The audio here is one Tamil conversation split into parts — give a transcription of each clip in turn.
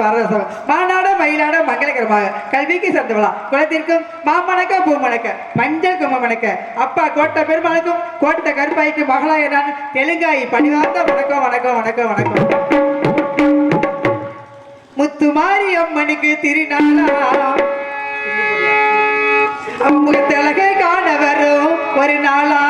பாரதம் மாநாட மயிலாட மங்களகரமாக கல்விக்கு சந்த விழா குலத்திற்கும் மாமணக்க பூமணக்க மஞ்சள் குமமணக்க அப்பா கோட்டை பெருமாளுக்கும் கோட்டை கருப்பாய்க்கு மகளாய நான் தெலுங்காயி பணிவார்ந்த வணக்கம் வணக்கம் வணக்கம் வணக்கம். முத்துமாரி அம்மனுக்கு திருநாளா அம்முகத்தழகை காண வரும் ஒரு நாளா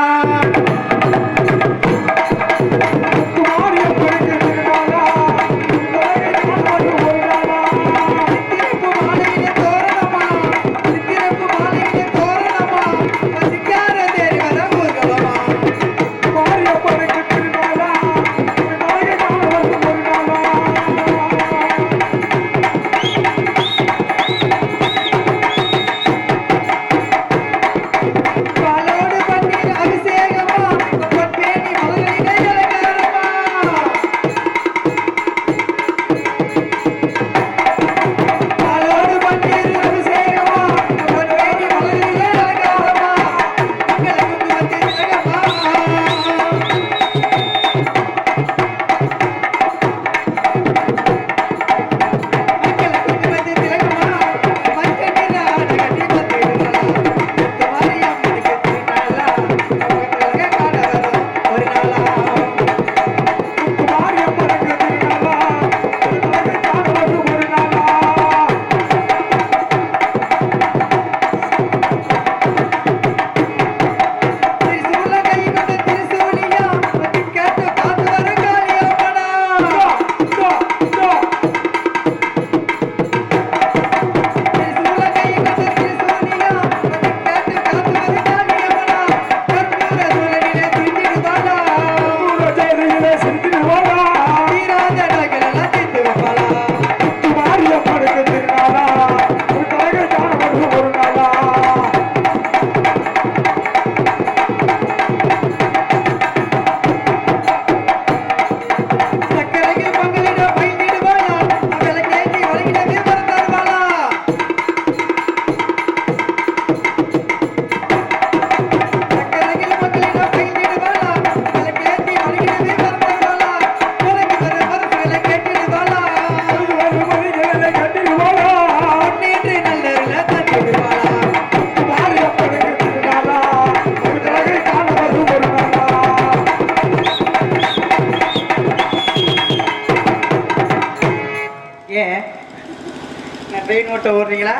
ஓடுறீங்களா?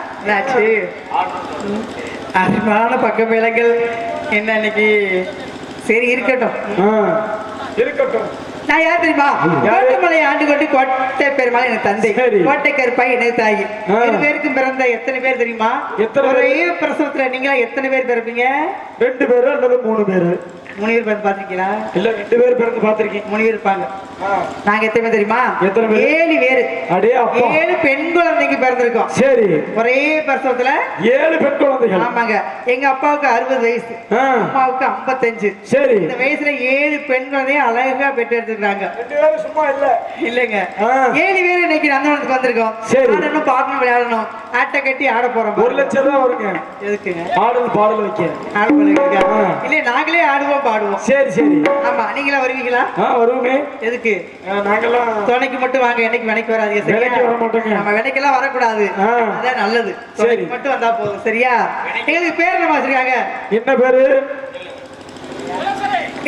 அருமையான பக்க மேளங்கள் என்ன இன்னைக்கு. சரி இருக்கட்டும் இருக்கட்டும். நான் யார் தெரியுமா? கோட்டைமலை ஆண்டு கொண்டு கோட்டை பெருமாள் எனக்கு தந்தை, கோட்டை கருப்பாய் எனக்கு தாய். ரெண்டு பேருக்கும் பிறந்த எத்தனை பேர் தெரியுமா? ஒரே பிரசவத்துல நீங்களா எத்தனை பேர் பிறப்பீங்க? 2 பேரு அல்லது 3 பேரு. 3 பேர் பிறந்து பாத்திருக்கீங்களா? இல்ல 2 பேர் பிறந்து பாத்திருக்கீங்க. 3 பேர் இருப்பாங்க. நாங்க எத்தனை பேர் தெரியுமா? 7 பேர். அடே அப்பா, 7 பெண் குழந்தைக்கு பிறந்திருக்கோம். சரி, ஒரே பிரசவத்துல 7 பெண் குழந்தைகள். ஆமாங்க. எங்க அப்பாவுக்கு 60 வயசு, அம்மாவுக்கு 55. சரி, இந்த வயசுல 7 பெண் குழந்தைய அழகா பெற்று எடுத்துக்கிறாங்க. 2 பேரும் சும்மா இல்ல இல்லங்க. 7 பேர் இன்னைக்கு நந்தவனத்துக்கு வந்திருக்கோம். ஆடணும் பாடணும் விளையாடணும், ஆட்டை கட்டி ஆட போறோம். 1 லட்சம் ரூபாய் வருங்க. எதுக்குங்க? ஆடல் பாடல் வைக்க. இல்ல நாங்களே ஆடுவோம் பாடுவோம். சரி சரி. ஆமா, நீங்களா வருவீங்களா? வருவோமே. எதுக்கு? நாங்கெல்லாம் துணைக்கு மட்டும் வாங்க, என்னைக்கு வினைக்கு வராதீங்க. சரியா? வர மாட்டோங்க. நம்ம வினைக்கெல்லாம் வரக்கூடாது, அதான் நல்லது. துணைக்கு மட்டும் வந்தா போதும். சரியா? எங்களுக்கு பேர் என்ன வச்சிருக்காங்க? என்ன பேரு?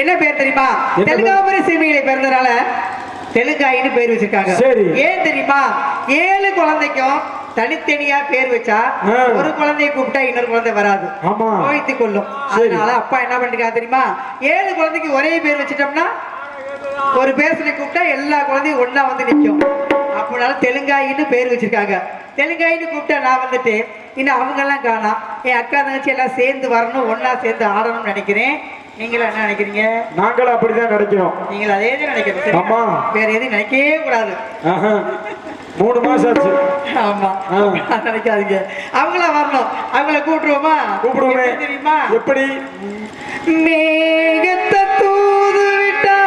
என்ன பேர் தெரியுமா? தெலுங்காபுரி சீமையில பிறந்தனால தெலுங்காயின்னு பேர் வச்சிருக்காங்க. ஏன் தெரியுமா? 7 குழந்தைக்கும் தனித்தனியா பேர் வச்சா ஒரு குழந்தைய கூப்பிட்டா இன்னொரு குழந்தை வராது, கோயித்து கொள்ளும். அதனால அப்பா என்ன பண்ணிருக்காங்க தெரியுமா? 7 குழந்தைக்கு ஒரே பேர் வச்சுட்டோம்னா ஒரு பேர் சொல்லி கூப்பிட்டா எல்லா குழந்தையும் ஒன்னா வந்து நிற்கும். அப்படினால தெலுங்காயின்னு பேர் வச்சிருக்காங்க. தெலுங்காயின்னு கூப்பிட்டா நான் வந்துட்டு இன்னும் அவங்க எல்லாம் காணோம். என் அக்கா தங்கச்சி எல்லாம் சேர்ந்து வரணும், ஒன்னா சேர்ந்து ஆடணும்னு நினைக்கிறேன். நீங்களும் என்ன நினைக்கிறீங்க? நாங்களும் அப்படிதான் நினைக்கிறோம். நீங்கள் அதே நினைக்கிறோம். ஆமா, வேற எதுவும் நினைக்கவே கூடாது. 3 மாசம் ஆச்சு. ஆமா, நினைக்காதீங்க. அவங்கள வரணும், அவங்கள கூப்பிடுவோமா? கூப்பிடுவோமே. தெரியுமா எப்படி? மேகத்தை தூது விட்டா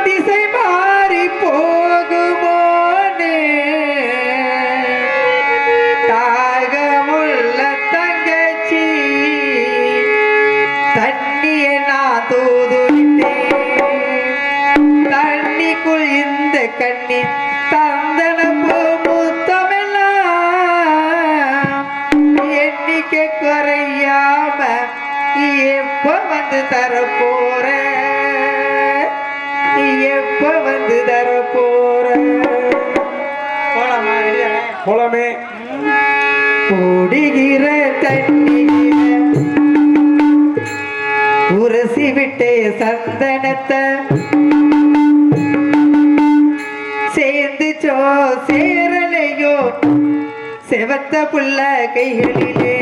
திசை மாறி போகுமோனே, தாகமுள்ள தங்கச்சி தண்ணியை நான் தூது விட்டேன், தண்ணிக்குள் இந்த கண்ணி மாணிக்க குறையாம எப்ப வந்து தரப்போற எப்ப வந்து தரப்போற போலாமா போலாமே ஓடுகிற தண்ணீர உரசி விட்டே சந்தனத்தை சேர்ந்துச்சோ சேரலையோ செவத்த புள்ள கைகளிலே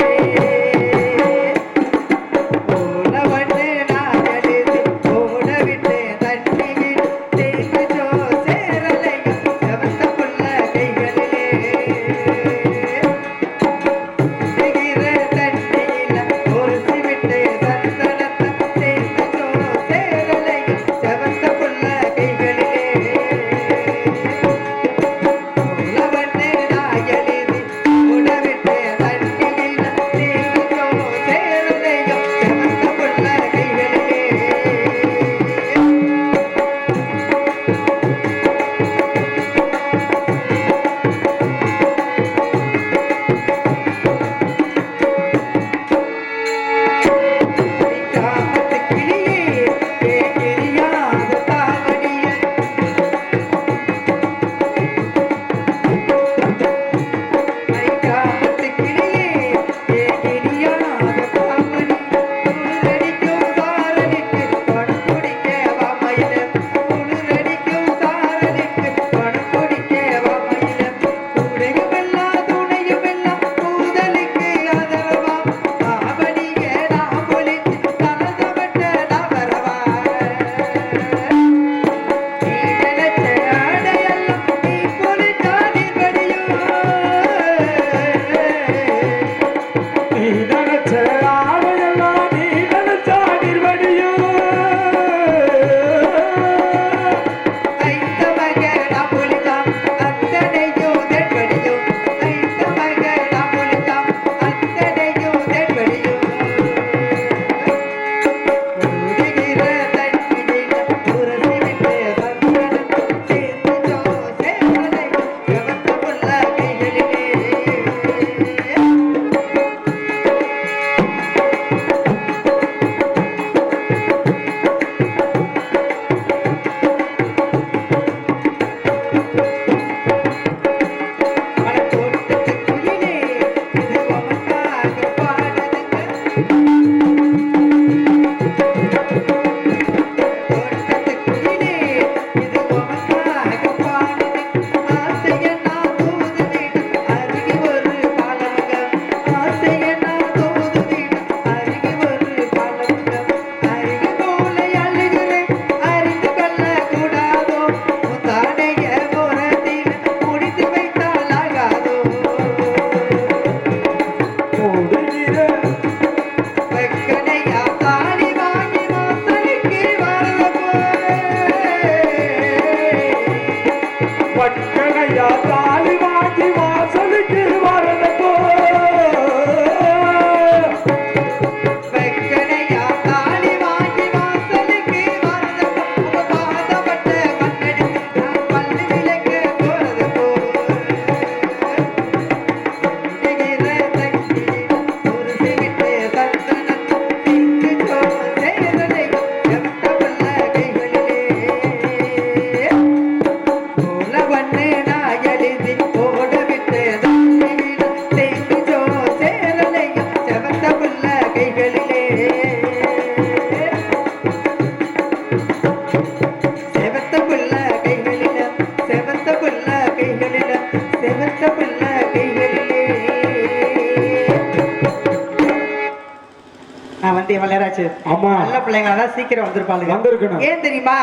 நல்ல பிள்ளைங்களா சீக்கிரம் வந்திருப்பாங்க. ஏன் தெரியுமா?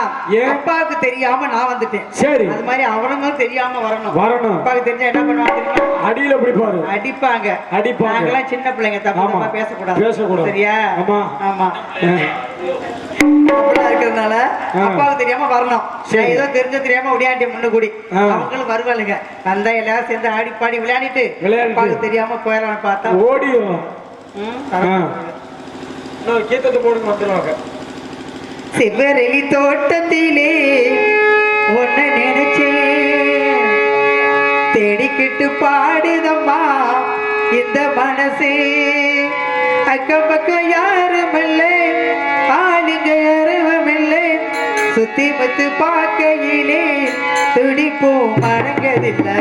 அப்பாவுக்கு தெரியாம நான் வந்துட்டேன். சரி, அது மாதிரி அவனுங்களும் தெரியாம வரணும். அப்பாவுக்கு தெரிஞ்சா என்ன பண்ணுவாங்க தெரியுமா? அடியில பிடிப்பாரு, அடிப்பாங்க. நாங்கெல்லாம் சின்ன பிள்ளைங்க, தப்பா பேசக்கூடாது. சரியா? ஆமா. இருக்கிறதுனால அப்பாவுக்கு தெரியாம வரணும். ஏதோ தெரிஞ்ச தெரியாம விளையாண்டி முன்னு கூடி அவங்களும் வருவாளுங்க. வந்தா எல்லாரும் சேர்ந்து ஆடி பாடி விளையாடிட்டு அப்பாவுக்கு தெரியாம போயிடலாம் பார்த்தா ஓடிடும். கீதத்தை போடுங்க வந்துடுவாங்க. சிவரெளி தோட்டத்திலே ஒன்ன நினைச்சேன், தேடிக்கிட்டு பாடுதம்மா இந்த மனசே அக்கம் பக்கம் யாரும் இல்லை ஆளுங்க யாரும் இல்லை சுத்தி முத்து பார்க்கையிலே துடிப்போம் அடங்கதில்லை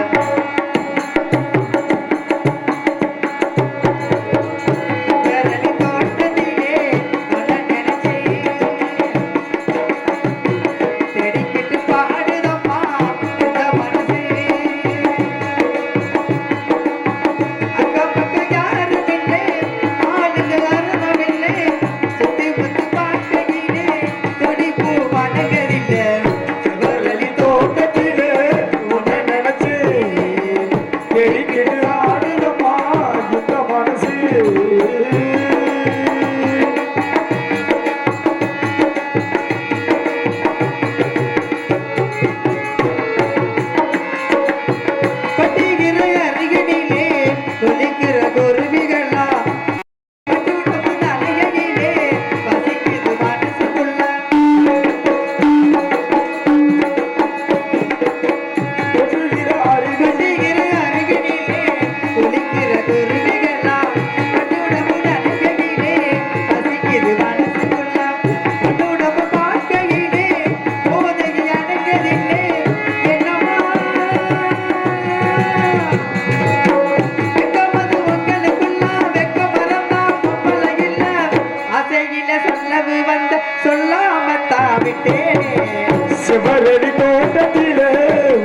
சிவரடி தோட்டத்திலே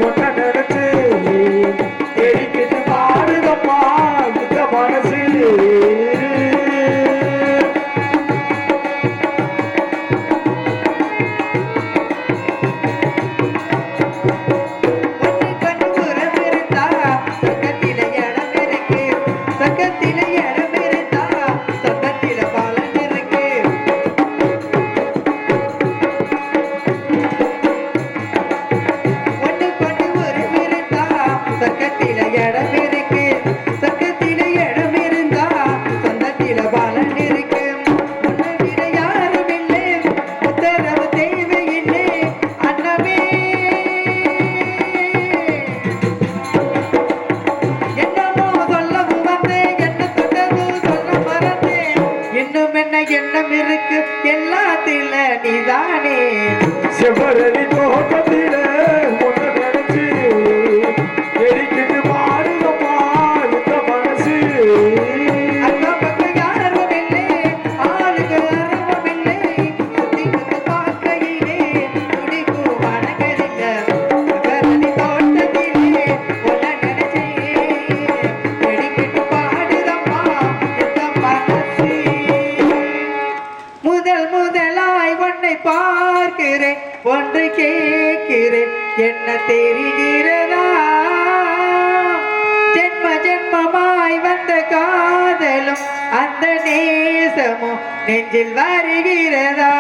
ஒன்ன நினைச்சு தெரிக்கிட்டு பாடுதம்மா இந்த மனசு எண்ணம் இருக்கு எல்லாத்தில நீதானே சிவரடி தோட்டத்திலே ஒன்ன நினைச்சு தெரிக்கிட்டு பாடுதம்மா இந்த மனசு அக்கம் பக்கம் யாரும் இல்லை ஆளுங்க யாரும் இல்லை சுத்தி முத்து பார்க்கையிலே துடிக்கும் அடங்கதில்லை சிவரடி தோட்டத்திலே ஒன்ன நினைச்சே தெரிக்கிட்டு பாடுதம்மா இந்த மனசு முதலாய் உன்னை பார்க்கிறேன் ஒன்று கேட்கிறேன் என்ன தெரிகிறதா ஜென்ம ஜென்மமாய் வந்த காதலும் அந்த நேசமும் நெஞ்சில் வருகிறதா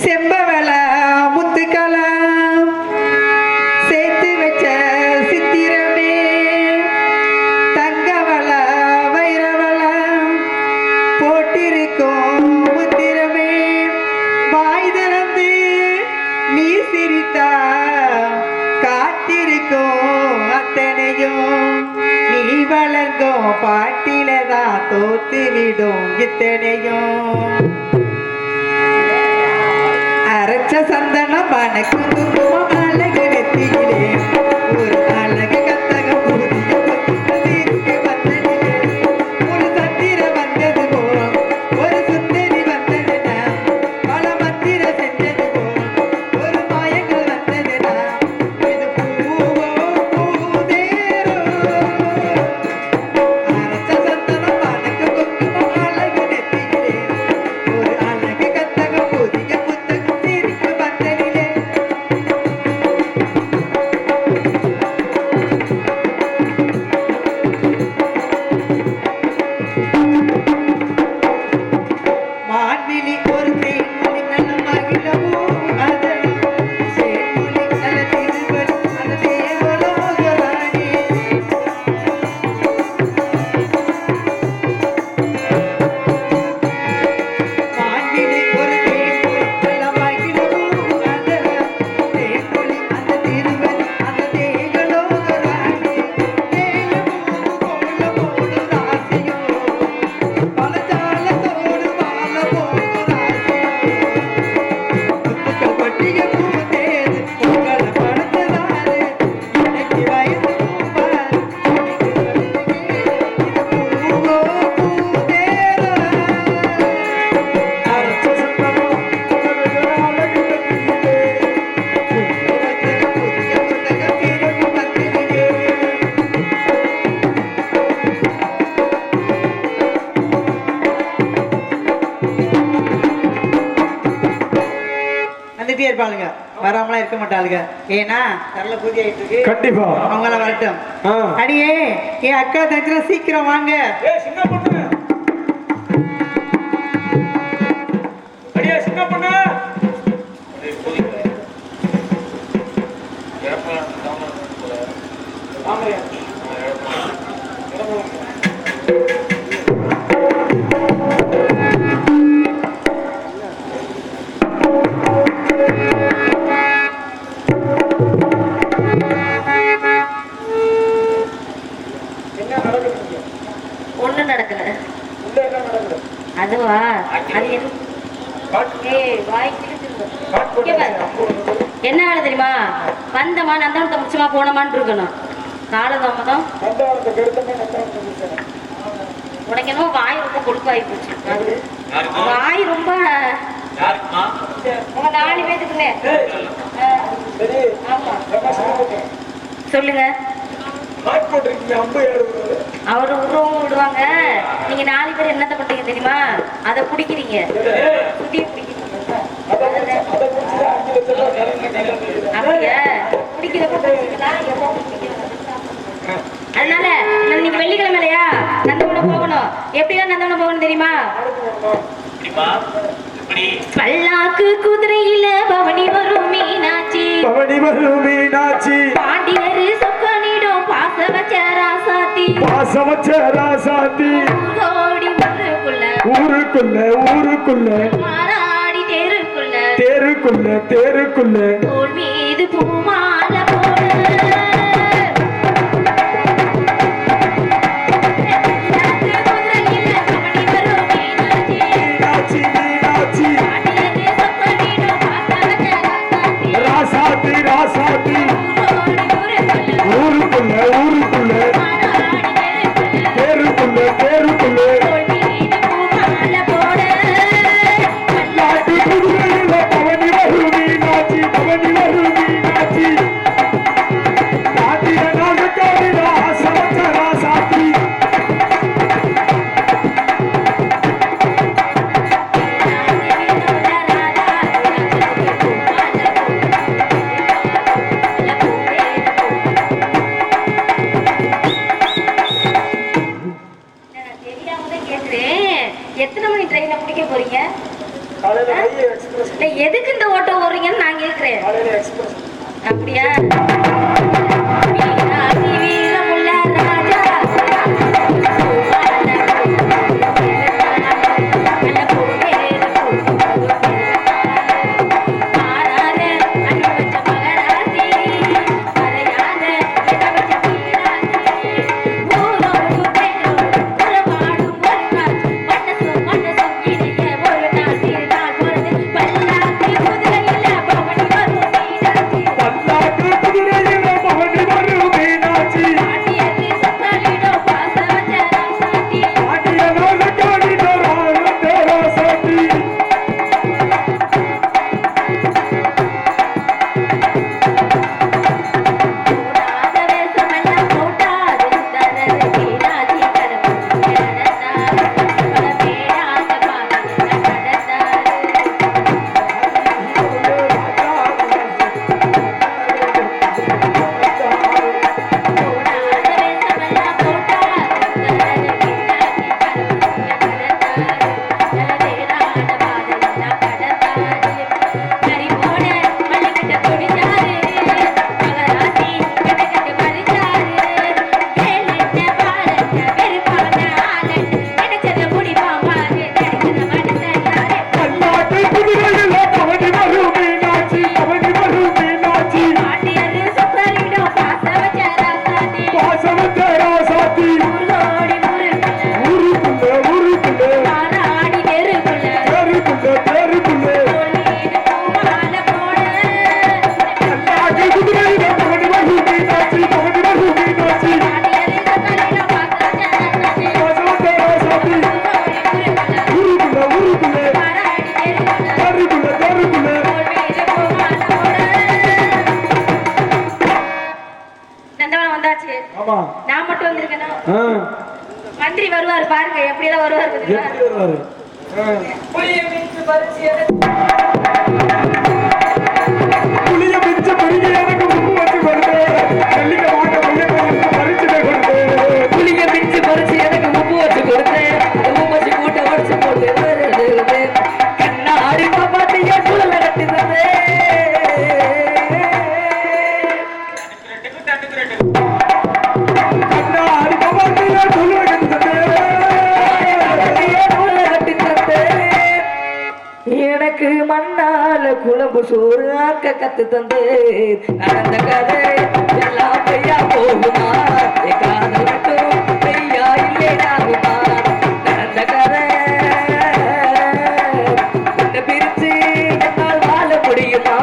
செம்பவள முத்துக்கலாம் சேர்த்து வச்ச சித்திரமே தங்கவள வைரவள போட்டிருக்கும் முத்திரமே வாய் திறந்து நீ சிரித்தா காத்திருக்கும் அத்தனையும் நீ வழங்கும் பாட்டிலதான் தோத்து விடும் இத்தனையும் அரைச்ச சந்தனம் மணக்கு குங்குமம் அழகு நெத்தியிலே ஒரு அழகு கத்தகம் புதிய பத்திரிக்கு வந்ததிலே ஒரு சத்திர வந்தது போம் ஒரு சுந்தரி வந்ததுனா பல மந்திர செஞ்சது போம் ஒரு மாயங்கள் வந்ததுனா இது பூவோ பூதேரோ அரைச்ச சந்தனம் மணக்கு குங்குமம் அழகு நெத்தியிலே ஒரு அழகு கத்தகம் புதிய இருப்பாளுங்க வராமலாம் இருக்க மாட்டாளுங்க ஏன்னா நல்ல பூஜை ஆயிட்டு இருக்கு கண்டிப்பா அவங்கள வரட்டும் அடியே என் அக்கா தங்கச்சில சீக்கிரம் வாங்க சின்ன பொண்ணு அடியே சின்ன பொண்ணு அதுவா என்ன வேலை தெரியுமா வந்தமா நந்தவனத்தை முடிச்சுமா போனமான்னு இருக்கணும் காலதாமதம் உனக்கு என்னமோ வாய் ரொம்ப கொழுப்பாகி போச்சு வாய் ரொம்ப உங்க 4 பேத்துக்குமே ஆமா சொல்லுங்க அவரு உருவம் விடுவாங்க நீங்க 4 பேர் என்னத்த பண்றீங்க தெரியுமா அதை பிடிக்கிறீங்க சுத்திய பிடிக்கிறீங்க அப்படியா அதனால நீங்க வெள்ளிக்கிழமையா நந்தவனம் போகணும் எப்படிலாம் நந்தவனம் போகணும் தெரியுமா பல்லாக்கு குதிரையில பவனி வரும் மீனாட்சி பாண்டியரு சொக்கனிடம் பாசவச்ச ராசாத்தி ஊருக்குள்ள மாறாடி தேருக்குள்ள தோள் மீது பூமாலை போடு எத்தனை மணி ட்ரெயினை பிடிக்க போறீங்க? எதுக்கு இந்த ஓட்டம் ஓடுறீங்கன்னு நான் கேட்கிறேன். அப்படியா? வீரமுள்ள ராஜா நான் மட்டும் வந்திருக்கேன். மந்திரி வருவார் பாருங்க, எப்படி எல்லாம் வருவார். எனக்கு மண்ணால குழம்பு சோறு ஆக்க கத்து தந்து நடந்த கதை எல்லாம் பெய்யா போகுமா காதல் மட்டும் பெய்யா இல்லை ஆகுமா நடந்த கதை உன்னை பிரிச்சு என்னால் வாழ முடியுமா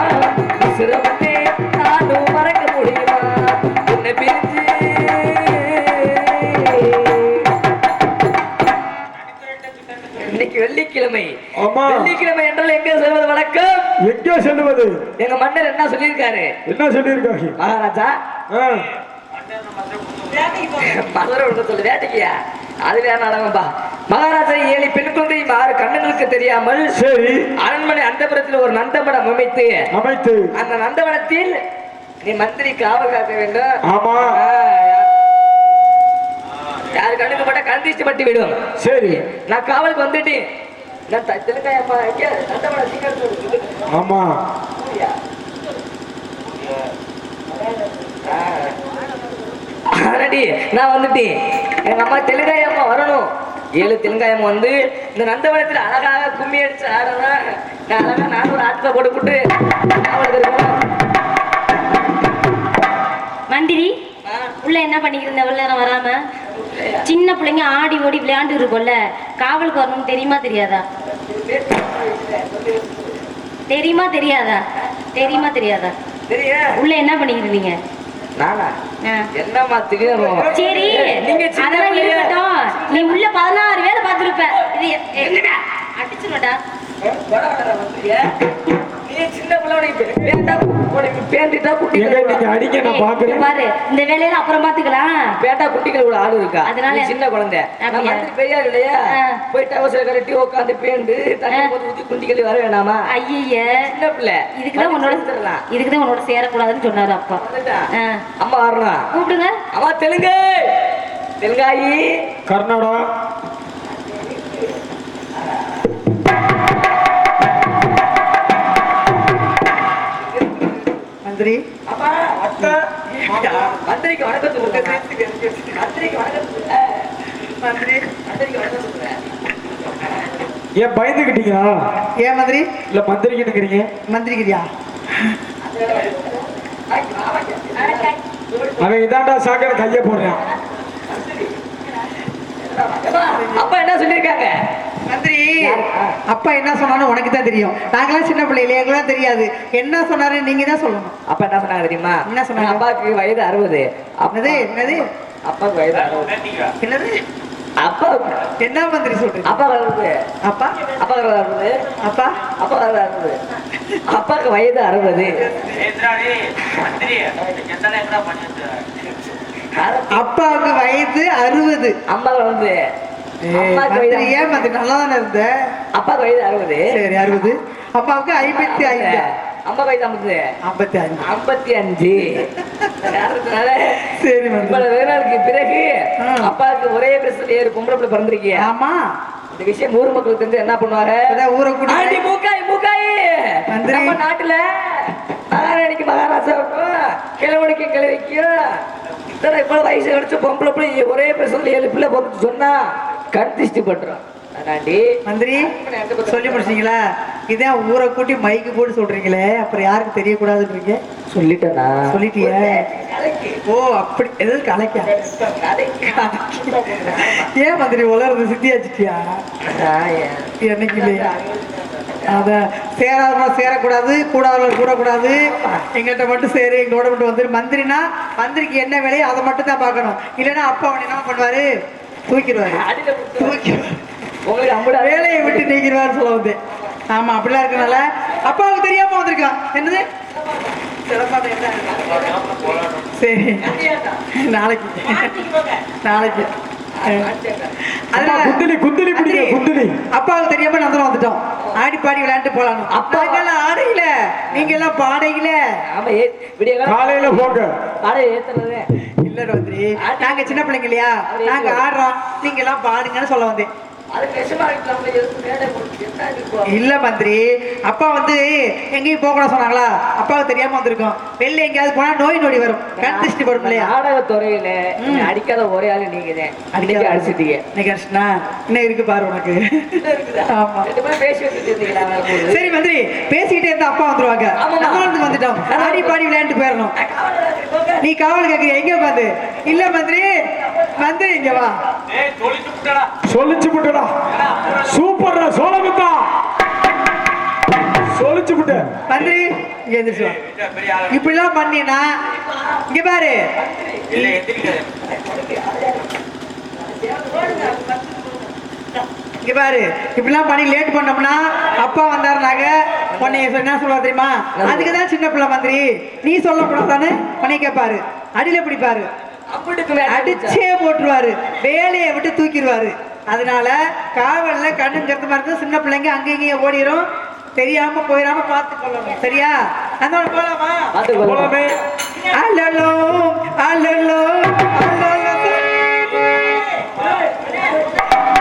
சிரமமே நானும் மறக்க முடியுமா உன்னை பிரிச்சு வெள்ளிக்கிழமை வெள்ளிக்கிழமை என்றால் எங்க செல்வது வழக்கம்? எங்கே செல்வது? எங்க மன்னர் என்ன சொல்லியிருக்காரு? என்ன சொல்லியிருக்காரு மகாராஜா? மதுரை ஒன்று சொல்லு வேட்டைக்கியா அது வேற நடங்கப்பா. மகாராஜா 7 பெண் குழந்தை 6 கண்ணங்களுக்கு தெரியாமல் சரி அரண்மனை அந்தபுரத்தில் ஒரு நந்தவனம் அமைத்து அந்த நந்தவனத்தில் நீ மந்திரி காவல் காக்க வேண்டும். ஆமா யாரு கண்ணுக்கு பட்ட கண்டிச்சு பட்டி விடும். சரி நான் காவலுக்கு வந்துட்டேன். ஆமா நான் வந்துட்டேன். எங்க அம்மா தெலுங்காயம்மா வரணும். 7 தெலுங்காயம்மா வந்து இந்த நந்தவனத்தில் அழகாக கும்மி அடிச்சு ஆடுறேன். நான் அழகா 400 ஆட்டத்தை போட்டுக்கிட்டு காவலுக்கு இருக்கணும். என்ன பண்ணிக்கிறீங்க எவ்வளவு நேரம் வராம? சின்ன பிள்ளைங்க ஆடி ஓடி விளையாண்டு இருக்கும்ல, காவலுக்கு வரணும்னு தெரியுமா தெரியாதா? தெரியுமா தெரியாதா? தெரியுமா தெரியாதா? உள்ள என்ன பண்ணிக்கிறீங்க? நானா என்னமா திடீர்னு சரி, நீங்க அதெல்லாம் இருக்கட்டும். நீ உள்ள 16 வேலை பார்த்துருப்ப. இது என்னடா அடிச்சுடா. சின்ன பேண்டிட்டா குட்டி நீங்க அடிக்க நான் பாக்குறேன். பாரு, இந்த வேலையில அப்புறம் பாத்துக்கலாம். பேட்டா குட்டிகள் கூட ஆளு இருக்கா? அதனால சின்ன குழந்தை நான் மந்திரி பெரியார் இல்லையா? போயிட்டு அவசர கரட்டி உட்காந்து பேண்டு தண்ணி போட்டு ஊத்தி குண்டிகள் வர வேணாமா? ஐய, சின்ன பிள்ளை இதுக்குதான் உன்னோட சேரக்கூடாதுன்னு சொன்னாரு அப்பா. அம்மா வரணும், கூப்பிடுங்க. அம்மா தெலுங்காயி கர்நாடகா மந்திரி மந்திரிக்கு வணக்கம். மந்திரி ஏன் பயந்துக்கிட்டீங்களா? ஏன் மந்திரி? இல்ல மந்திரிக்கிட்டுக்கிறீங்க. மந்திரிக்கிறியா? அவன் இதாண்டா சாக்கடை கைய போடுறான். அப்பா என்ன சொல்லிருக்காங்க? மந்திரி அப்பா என்ன சொன்னாலும் உனக்கு தான் தெரியும். நாங்களாம் சின்ன பிள்ளைல எங்களுக்கு தெரியாது. என்ன சொன்னாரு நீங்க தான் சொல்லணும். அப்பா என்ன சொன்னாங்க தெரியுமா? என்ன சொன்னாங்க? அப்பாவுக்கு வயது 60. என்னது? அப்பாவுக்கு வயது 60. என்னது? அப்பா என்ன மந்திரி சொல்றீங்க? அப்பா 60. அப்பா 60. அப்பா அப்பா 60. அப்பாவுக்கு வயது 60. அப்பாவுக்கு வயது 60. அம்மா வந்து மந்திரி ஏன் மந்திரி நல்லா தானே இருந்த? அப்பாவுக்கு வயது 60. சரி 60. அப்பாவுக்கு 55. அம்மா வயது 55. 55. சரி வேலைக்கு பிறகு அப்பாவுக்கு ஒரே பிரச்சனை ஏறு பொம்பளை பிள்ளை பிறந்திருக்கிய. ஆமா, இந்த விஷயம் ஊர் மக்களுக்கு வந்து என்ன பண்ணுவாங்க? ஊரை கூட்டி மூக்காய் நம்ம நாட்டுல மகாராணிக்கு மகாராஜா கிழவனுக்கு கிழவிக்கும் இவ்வளவு வயசு கிடைச்ச பொம்பளை பிள்ளை ஒரே பிரச்சனை 7 பிள்ளை பொறுத்து சொன்னா கண்டிச்சு பண்றோம். மந்திரி சொல்லி முடிச்சீங்களா? இதான் ஊரை கூட்டி மைக்கு போட்டு சொல்றீங்களே, அப்புறம் யாருக்கு தெரியக்கூடாதுன்றீங்க? சொல்லிட்டேனா? சொல்லிட்டிய? ஓ அப்படி எது கலைக்கா? ஏன் மந்திரி உலர்ந்து சித்தியாச்சிட்டியா? என்னைக்கு இல்லையா? அதான் சேரக்கூடாது, கூடாது. எங்கிட்ட மட்டும் சேரு, எங்களோட மட்டும் வந்துரு. மந்திரினா மந்திரிக்கு என்ன வேலையோ அதை மட்டும் தான் பார்க்கணும். இல்லைன்னா அப்பா அவன் என்ன பண்ணுவாரு? தூக்கிடுவாரு. வேலையை விட்டு நீக்கிடுவாரு சொல்ல வந்து. ஆமா, அப்படிலாம் இருக்கனால அப்பாவுக்கு தெரியாம வந்திருக்கான். என்னது? சரி, நாளைக்கு அப்பாவுக்கு தெரியாம நந்தனம் வந்துட்டோம். ஆடி பாடி விளையாண்டு போலாம். அப்பா ஆடையில, நீங்க எல்லாம் பாடையில காலையில போக இல்ல மந்திரி, நாங்க சின்ன பிள்ளைங்க இல்லையா, நாங்க ஆடுறோம், நீங்க எல்லாம் பாடுங்கன்னு சொல்ல வந்தேன். இல்ல மந்திரி, அப்பா வந்து எங்கேயும் போக கூடாது சொன்னாங்களா? அப்பாவுக்கு தெரியாம வந்திருக்கோம். வெளில எங்கேயாவது போனா நோய் நொடி வரும், கண் திருஷ்டி படும் இல்லையா? நாடகத்துறையில அடிக்காத ஒரே ஆளு நீங்க அடிக்க அடிச்சிட்டீங்க. இன்னும் இருக்கு பாரு உனக்கு. ஆமா, சரி மந்திரி, பேசிக்கிட்டே இருந்தா அப்பா வந்துருவாங்க. நம்மளுக்கு வந்துட்டோம், ஆடி பாடி விளையாண்டு போயிடணும். நீ காவல் கேக்குறியா? எங்க உட்காந்து? இல்ல மந்திரி, மந்திரி இங்க வா. சொல்லிச்சு விட்டடா. சூப்பர்டா சோழமுத்தா, சொல்லிச்சு விட்ட. மந்திரி இங்க எந்திரிச்சு வா. இப்படிலாம் பண்ணினா இங்க பாரு. இங்க பாரு, இப்படிலாம் பண்ணி லேட் பண்ணோம்னா அப்பா வந்தாருனாங்க உன்னை என்ன சொல்லுவா தெரியுமா? அதுக்குதான் சின்ன பிள்ளை மந்திரி, நீ சொல்லக்கூடாதானு உன்னை கேட்பாரு. அடியில பிடிப்பாரு, அடிச்சே போட்டுருவாரு, வேலையை விட்டு தூக்கிடுவாரு. அதனால காவல்ல கண்ணும் கருத்து மாதிரி சின்ன பிள்ளைங்க அங்கேயும் ஓடிடும். தெரியாம போயிடாம பார்த்து கொள்ளணும். சரியா? அதோட போலாமா? போலாமே. அல்லலோ அல்லலோ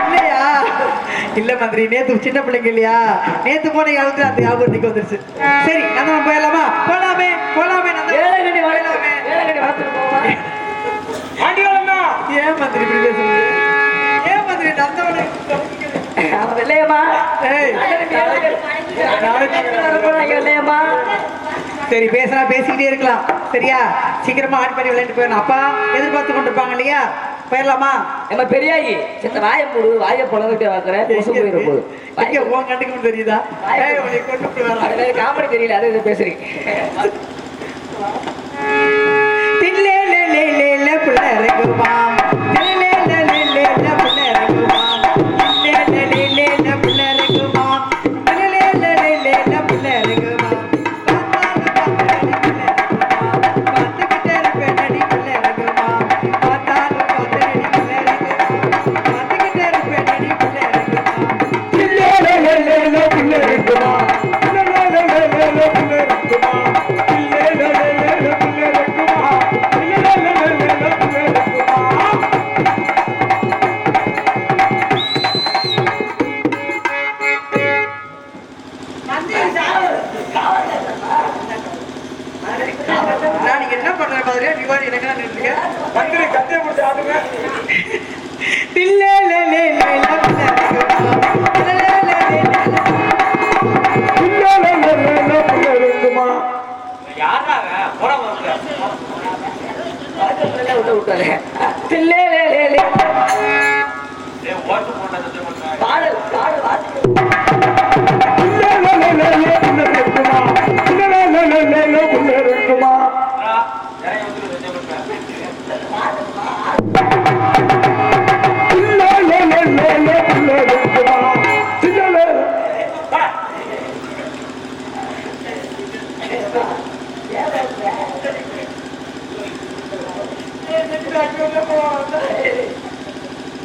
இல்லையா? இல்ல மந்திரி, நேத்து சின்ன பிள்ளைங்க இல்லையா, நேத்து போன காலத்துல அந்த ஞாபகத்துக்கு வந்துருச்சு. சரி, நம்ம போயிடலாமா? போலாமே ஏன் மந்திரி இப்படி பேசுறீங்க? ஏன் மந்திரி நந்தவனை இல்லையம்மா? ஏய் இல்லையம்மா? சரி பேசுறா பேசிக்கிட்டே இருக்கலாம் சரியா சீக்கிரமா ஆடி பண்ணி விளையாண்டு போயிடணும் அப்பா எதிர்பார்த்து கொண்டிருப்பாங்க இல்லையா போயிடலாமா நம்ம பெரியாயி சித்த வாயை மூடு வாயை பொழந்துட்டே வாக்குறேன் கொசு போயிடும் போது ஐயா உன் கண்டுக்கு தெரியுதா உன்னை கொண்டு போய் வரலாம் காமெடி தெரியல அதை இதை பேசுறீங்க தில்லே லே லே லே லே புள்ள ரகுமாம் தில்லே லே லே லே லே புள்ள ரகுமாம் தில்லே லே லே லே லே புள்ள ரகுமாம் தில்லே லே லே லே லே புள்ள ரகுமாம் பாத்துக்கிட்டே இருப்பேன் நடி புள்ள ரகுமாம் பார்த்தாலும் பார்த்து நடி புள்ள ரகுமாம் பாத்துக்கிட்டே இருப்பேன் நடி புள்ள ரகுமாம் தில்லே லே லே லே லே புள்ள ரகுமாம் தில்லே லே லே லே லே புள்ள ரகுமாம் தில்லே லே லே லே லே புள்ள ரகுமாம் தில்லே லே லே லே லே புள்ள ரகுமாம் நான் என்ன பண்றேன் பாருங்க விவாதி எனக்கு நின்றுங்க மந்திரி கத்தியை பிடிச்சி ஆடுங்க தில்லே லே லே லே லே புள்ள ரகுமாம் தில்லே லே லே லே தில்லே லே லே லே லே புள்ள ரகுமாம் விட்டாரு தில்லே லே லே லே பாடல் பாடல் வாசிக்க தில்லே லே லே லே லே புள்ள ரகுமாம் தில்லே லே லே லே லே லே புள்ள ரகுமாம் தில்லே லே லே லே லே புள்ள ரகுமாம் தில்லே லே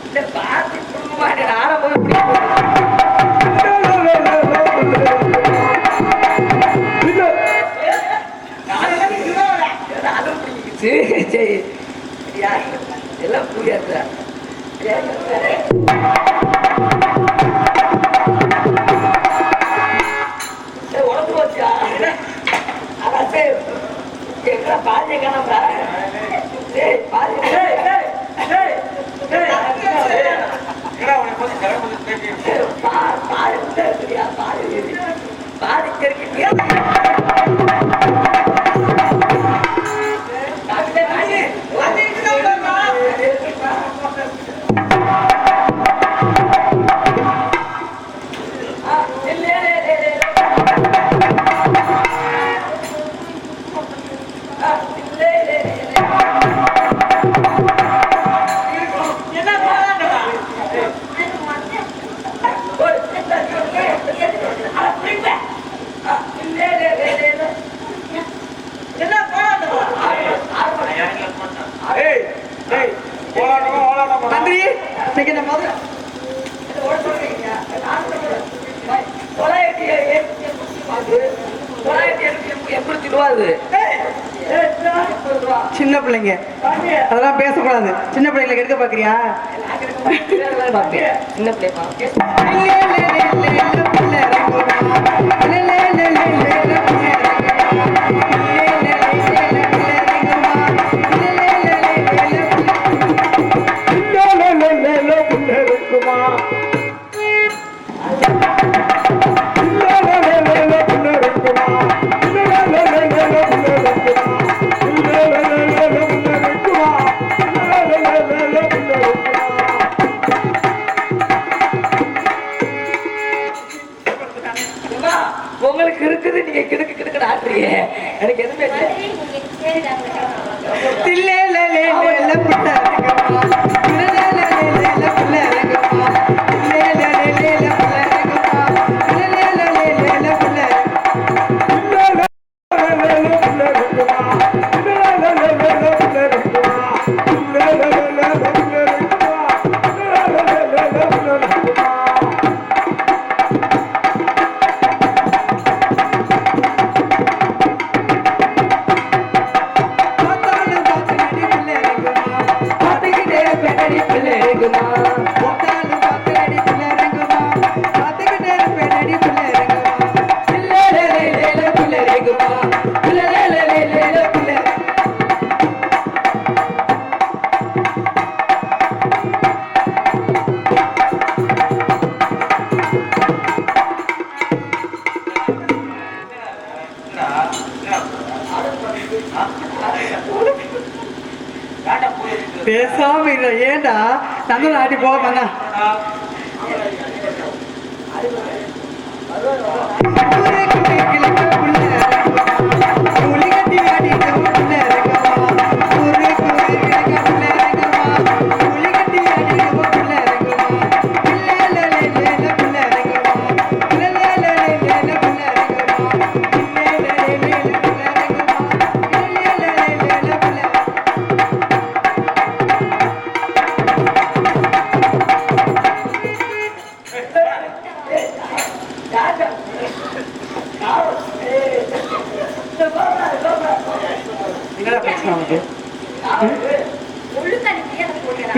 இந்த பாத்தி குடும்பமாடி நானும் போய் பிடிக்கும் சரி சரி எல்லாம் புரியாதா உடம்பு வச்சா அதான் சரி பாதிய காணா பாதி மந்திரி இன்னைக்கு இந்த மாதிரி எப்படி திடுவாது சின்ன பிள்ளைங்க அதெல்லாம் பேசக்கூடாது சின்ன பிள்ளைங்களை எடுக்க பாக்குறியா சின்ன பிள்ளைமா உங்களுக்கு இருக்குது நீங்க கிடுக்கு கிடுக்கு ஆட்டுறீங்க எனக்கு எதுவுமே தில்லே லே லே லே லே புள்ள ரகுமா தில்லே லே லே லே லே புள்ள ரகுமா தில்லே லே லே லே லே புள்ள ரகுமா தில்லே லே லே லே லே புள்ள பார்த்தாலும் பார்த்து நடி புள்ள ரகுமா பேசாம இல்லை ஏண்டா நம்ம ஆட்டி போவாங்க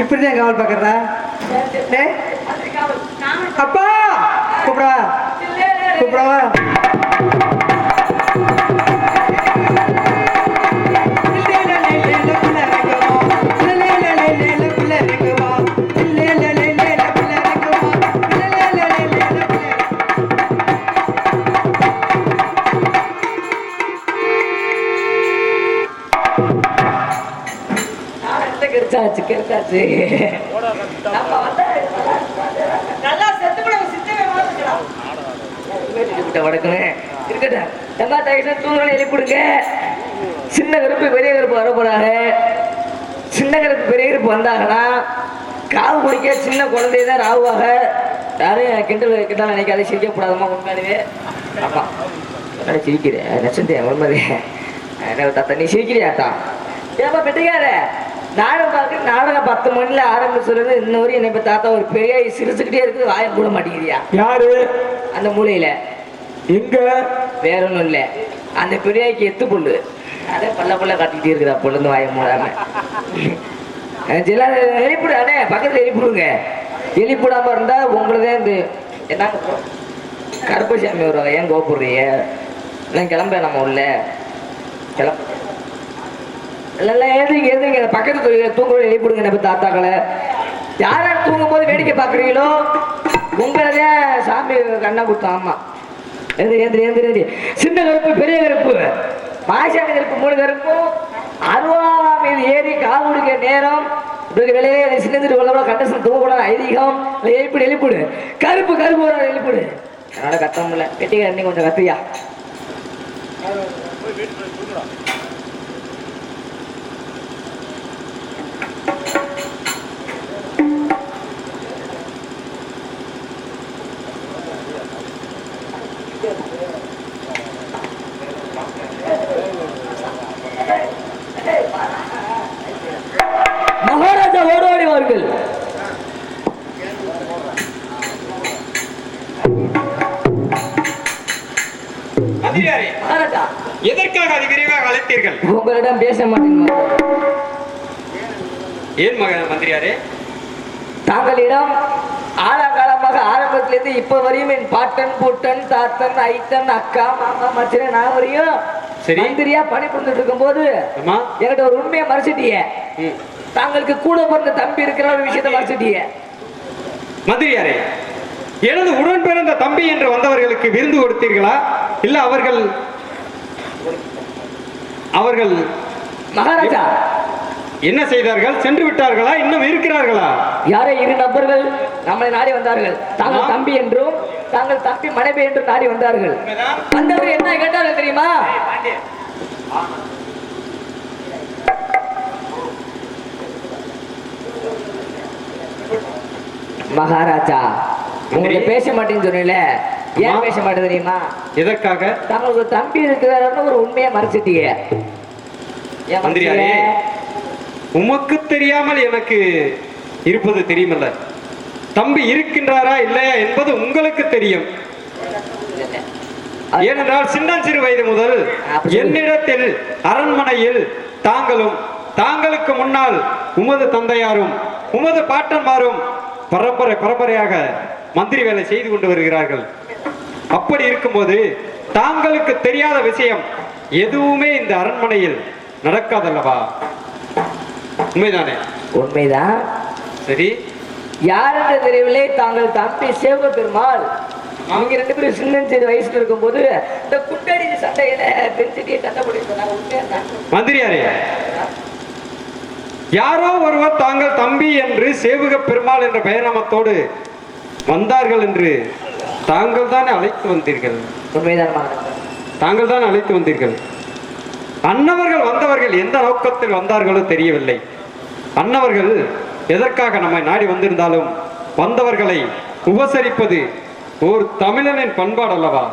இப்படிதான் காவல் பாக்குறதா அப்பா கூப்பிடவா கூப்பிடவா கெடுத்தாச்சு கெடுத்தாச்சு தூங்கலை எழுப்பிடுங்க. சின்ன கருப்பு பெரிய கருப்பு வர போறாரு. சின்ன கருப்பு பெரிய கருப்பு வந்தாங்கன்னா காவு குடிக்க சின்ன குழந்தை தான் ராவுவாக. யாரும் கிண்டல் கிண்டால் நினைக்காத சிரிக்கப்படாதம்மா உண்மையானவே. ஆமா சிரிக்கிறேன் நச்சந்தேன் உண்மைதே தாத்தா நீ சிரிக்கிறியாத்தா ஏப்பா பெட்டிக்கார நாடகம் பார்க்க நாடகம் 10 மணில ஆரம்பிச்சுறது இன்னொரு என்னை இப்ப தாத்தா ஒரு பெரிய சிரிச்சுக்கிட்டே இருக்குது வாயம் கூட மாட்டேங்கிறியா யாரு அந்த மூலையில எங்க வேற ஒண்ணும் இல்ல அந்த பெரியாய்க்கு எத்து புல்லு அதே பல்ல காட்டிக்கிட்டே இருக்குதா பொழுது வாயம் மூடாம எழுப்பிடு அண்ணே பக்கத்துல எழுப்பிடுங்க எழுப்பிடாம இருந்தா உங்களதே இந்த என்ன கருப்பசாமி வருவாங்க ஏன் கோப்புடுறீங்க நான் கிளம்ப நம்ம உள்ள கிளம்ப இல்ல எழுதுங்க எழுதுங்க பக்கத்து தூங்குற எழுப்பிடுங்க நம்ம தாத்தாக்களை யாரா தூங்கும் போது வேடிக்கை பாக்குறீங்களோ உங்களதே சாமி கண்ணா கொடுத்தோம். ஆமா எழுது எழுது எழுது எழுதி சின்ன கருப்பு பெரிய கருப்பு மாசாமி கருப்பு 3 கருப்பும் அருவா மீது ஏறி கால் கொடுக்க நேரம் வெளியே சின்னதிட்டு உள்ள கண்டசம் தூங்கக்கூடாது ஐதீகம் எழுப்பிடு எழுப்பிடு கருப்பு கருப்பு வர எழுப்பிடு அதனால கத்தம் இல்லை வெட்டிக்கார நீ கொஞ்சம் கத்தியா மகாராஜா ஓடோடி வார்கள். மகாராஜா எதற்காக அது விரைவாக அழைத்தீர்கள்? உங்களிடம் பேச மாட்டேன். ஏன் மந்திரியாரே? தாங்களிடம் ஆழகாலமாக ஆரம்பத்திலிருந்து இப்ப வரையும் என் பாட்டன் பூட்டன் தாத்தன் ஐத்தன் அக்கா மாமா மச்சன் நான் வரையும் மந்திரியா பணி புரிந்துட்டு இருக்கும் போது என்கிட்ட ஒரு உண்மையை மறைச்சிட்டிய. தாங்களுக்கு கூட பிறந்த தம்பி இருக்கிற ஒரு விஷயத்தை மறைச்சிட்டிய. மந்திரியாரே, எனது உடன் பிறந்த தம்பி என்று வந்தவர்களுக்கு விருந்து கொடுத்தீர்களா இல்ல அவர்கள் மகாராஜா என்ன செய்தார்கள்? சென்று விட்டார்களா இன்னும் இருக்கிறார்களா? யாரே 2 நபர்கள் நம்மளை நாடி வந்தார்கள். தாங்கள் தம்பி என்றும் தாங்கள் தம்பி மனைவி என்றும் நாடி வந்தார்கள். வந்தவர் என்ன கேட்டார்கள் தெரியுமா? மகாராஜா உங்களை பேச மாட்டேன்னு சொன்னீல ஏன் பேச மாட்டேன் தெரியுமா? எதற்காக? தங்களுக்கு தம்பி இருக்கிறாருன்னு ஒரு உண்மையை மறைச்சிட்டீங்க. மந்திரியாரே, உமக்கு தெரியாமல் எனக்கு இருப்பது தெரியுமல்ல. தம்பி இருக்கின்றாரா இல்லையா என்பது உங்களுக்கு தெரியும். ஏனென்றால் சின்னஞ்சிறு வயது முதல் என்னிடத்தில் அரண்மனையில் தாங்களும் தாங்களுக்கு முன்னால் உமது தந்தையாரும் உமது பாட்டன்மாரும் பரம்பரையாக மந்திரி வேலை செய்து கொண்டு வருகிறார்கள். அப்படி இருக்கும்போது தாங்களுக்கு தெரியாத விஷயம் எதுவுமே இந்த அரண்மனையில் நடக்காதல்லவா? உண்மைதானே? உண்மைதான். சரி, யார் என்று தெரியவில்லை. தாங்கள் தம்பி சிவபெருமாள் அவங்க 2 பேரும் சின்ன வயசுல இருக்கும்போது இந்த குண்டடி சண்டையில பெருசிட்டியை சண்டை போட்டு மந்திரியாரே, யாரோ ஒருவர் தாங்கள் தம்பி என்று சேவக பெருமாள் என்ற பெயர்நாமத்தோடு வந்தார்கள் என்று தாங்கள் தான் அழைத்து வந்தீர்கள். உண்மைதான், தாங்கள் தான் அழைத்து வந்தீர்கள். அன்னவர்கள் வந்தவர்கள் எந்த நோக்கத்தில் வந்தார்களோ தெரியவில்லை. அன்னவர்கள் எதற்காக நம்மை நாடி வந்திருந்தாலும் வந்தவர்களை உபசரிப்பது ஒரு தமிழனின் பண்பாடு அல்லவா?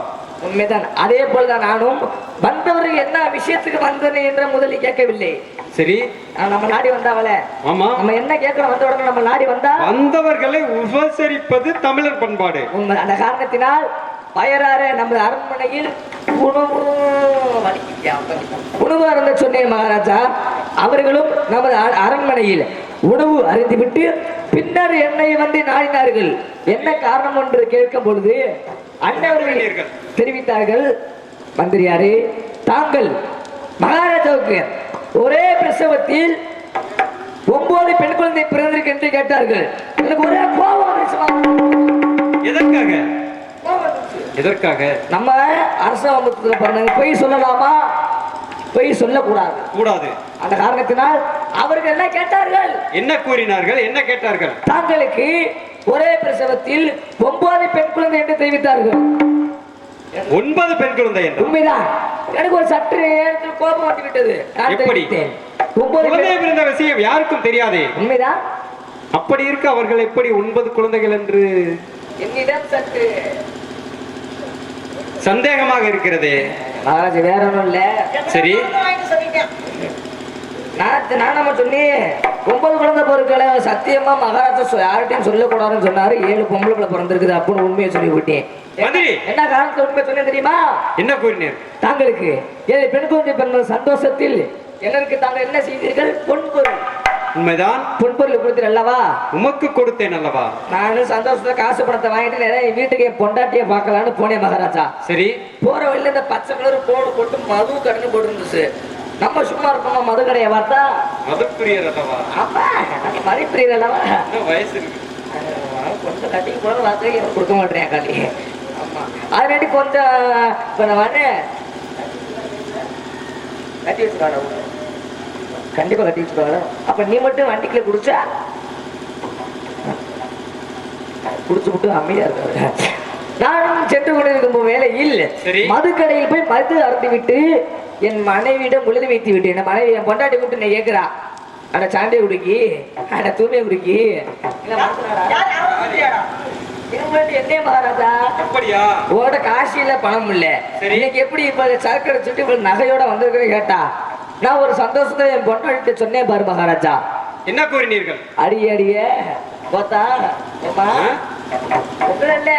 உண்மைதான். அதே போலதான் நானும் வந்தவர்கள் என்ன விஷயத்துக்கு வந்தேன் என்ற முதலில் கேட்கவில்லை. சரி, நம்ம நாடி வந்தாவல, ஆமா, நம்ம என்ன கேட்கிறோம்? வந்த உடனே நம்ம நாடி வந்தா வந்தவர்களை உபசரிப்பது தமிழர் பண்பாடு. உண்மை. அந்த காரணத்தினால் பயரார நமது அரண்மனையில் உணவு அருந்த சொன்னேன் மகாராஜா. அவர்களும் நமது அரண்மனையில் உணவு அருந்திவிட்டு பின்னர் என்னை வந்து நாடினார்கள். என்ன காரணம் என்று கேட்கும் பொழுது அண்ணவர்கள் தெரிவித்தார்கள், மந்திரியாரே, தாங்கள் மகாராஜாவுக்கு ஒரே பிரசவத்தில் 9 பெண் குழந்தை பிறந்திருக்கு என்று கேட்டார்கள். எனக்கு ஒரே கோபம். எதற்காக? எதற்காக? நம்ம அரசாங்கத்துல பிறந்தாங்க, பொய் சொல்லலாமா? பொய் சொல்லக்கூடாது. கூடாது. அந்த காரணத்தினால் அவர்கள் என்ன கேட்டார்கள்? என்ன கூறினார்கள்? என்ன கேட்டார்கள்? தாங்களுக்கு ஒரே பிரசவத்தில் 9 பெண் குழந்தை என்று தெரிவித்தார்கள். 9 பெண் குழந்தை என்று? உண்மைதான். எனக்கு ஒரு சற்று நேரத்தில் கோபம் வந்து விட்டது. எப்படி? 9 குழந்தை பிறந்த விஷயம் யாருக்கும் தெரியாதே. உண்மைதான். அப்படி இருக்க அவர்கள் எப்படி 9 குழந்தைகள் என்று என்னிடம் சற்று சந்தேகமாக இருக்கிறது. மகாராஜா வேற ஒண்ணும் இல்ல. சரி, நான் நம்ம சொன்னேன் 9 குழந்தை பொருட்களை சத்தியமா மகாராஜா யார்கிட்டையும் சொல்லக்கூடாதுன்னு சொன்னாரு. 7 பொம்பளை பிள்ளை பிறந்திருக்குது அப்படின்னு உண்மையை சொல்லி விட்டேன். என்ன காரணத்துல உண்மை சொன்னேன் தெரியுமா? என்ன கூறினீர்? தாங்களுக்கு 7 பெண் குழந்தை பிறந்த சந்தோஷத்தில் எனக்கு தாங்கள் என்ன செய்தீர்கள்? பொன்பொருள். உண்மைதான். பொன்பொருள் கொடுத்தீர் அல்லவா? உமக்கு கொடுத்தேன் அல்லவா? நானும் சந்தோஷத்துல காசு பணத்தை வாங்கிட்டு நிறைய வீட்டுக்கு என் பொண்டாட்டியை பார்க்கலான்னு போனேன் மகாராஜா. சரி, போற வழியில இந்த பச்சை கலர் போடு போட்டு மது கடைன்னு போட்டு இருந்துச்சு. நம்ம சும்மா இருக்கோமா மது கடையை பார்த்தா? மதுப்பிரியர் அல்லவா? அப்பா மதிப்பிரியர் அல்லவா? வயசு இருக்கு, கொஞ்சம் கட்டி கூட வார்த்தை கொடுக்க மாட்டேன் காலி. ஆமா, அதுக்காண்டி கொஞ்சம் இப்ப நான் வரேன் கட்டி வச்சுக்கான, கண்டிப்பா கட்டி வச்சுக்கான. அப்ப நீ மட்டும் வண்டிக்குள்ள குடிச்சா குடிச்சு விட்டு அமைதியா இருக்க. நானும் சென்று கொண்டிருக்கும் வேலையில் மதுக்கடையில் போய் மது அருந்தி விட்டு என் மனைவியிடம் உழுது வைத்து விட்டு என் மனைவி என் பொண்டாட்டி விட்டு நீ கேட்கிறா, அட சாண்டை குடிக்கி, அட தூய்மை குடிக்கி. என்ன மகாராஜா உட காசியில பணம் இல்ல, இன்னைக்கு எப்படி இப்ப சரக்கடை சுட்டு இவ்வளவு நகையோட வந்திருக்கிறேன் கேட்டா, நான் ஒரு சந்தோஷத்தை என் பொண்டாட்டி சொன்னேன் பாரு மகாராஜா. என்ன கூறினீர்கள்? அடிய அடிய போத்தா இல்ல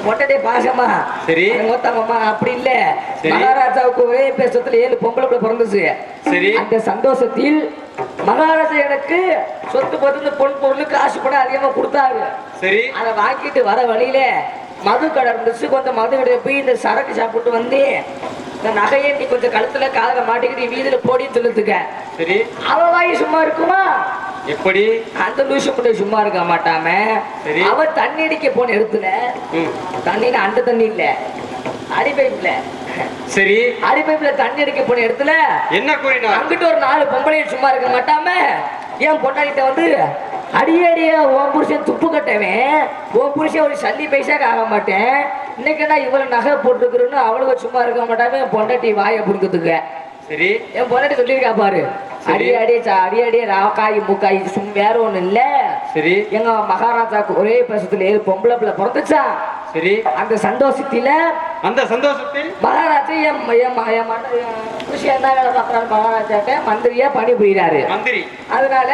மொட்டை பாசமா சரி மொத்தமா அப்படி இல்ல. மகாராஜாவுக்கு ஒரே பேசத்துல 7 பொம்பளை பிள்ளை பிறந்துச்சு. சரி, அந்த சந்தோஷத்தில் மகாராஜா எனக்கு சொத்து பத்து பொன் பொருள் காசு பணம் அதிகமா கொடுத்தாரு. சரி, அதை வாங்கிட்டு வர வழியில மது கடை இருந்துச்சு. கொஞ்சம் மது கடையை போய் இந்த சரக்கு சாப்பிட்டு வந்து இந்த நகையை நீ கொஞ்சம் கழுத்துல காதல மாட்டிக்கிட்டு வீதியில போடின்னு சொல்லுதுக்க. சரி, அவ வாங்கி சும்மா இருக்குமா? எப்படி? அந்த லூசு கூட சும்மா இருக்க மாட்டாம அவ தண்ணி அடிக்க போன இடத்துல தண்ணியில அந்த தண்ணி இல்ல அடிப்பைப்ல. சரி, அடிப்பைப்ல தண்ணி அடிக்க போன இடத்துல என்ன கூறினார்? அங்கிட்ட ஒரு 4 பொம்பளையும் சும்மா இருக்க மாட்டாம ஏன் பொண்டாடிட்ட வந்து அடியடிய உன் புருஷன் துப்பு கட்டவேன், உன் புருஷன் ஒரு சல்லி பைசாக்கு ஆக மாட்டேன், இன்னைக்கு என்ன இவ்வளவு நகை போட்டுருக்குறன்னு அவளுக்கு சும்மா இருக்க மாட்டாம என் பொண்டாட்டி வாயை புடுங்குதுங்க. சரி, என் பொண்டாட்டி சொல்லியிருக்கா பாரு, அடியடியே ராக்காய் மூக்காய் சும் வேற ஒண்ணு இல்ல. சரி, எங்க மகாராஜாக்கு ஒரே பசத்துல 7 பொம்பளை பிள்ளை பிறந்துச்சா. சரி, அந்த சந்தோஷத்துல மகாராஜா என் புருஷன் என்ன வேலை பார்க்கறாரு மகாராஜாட்ட மந்திரியா பணி புரியுறாரு. மந்திரி அதனால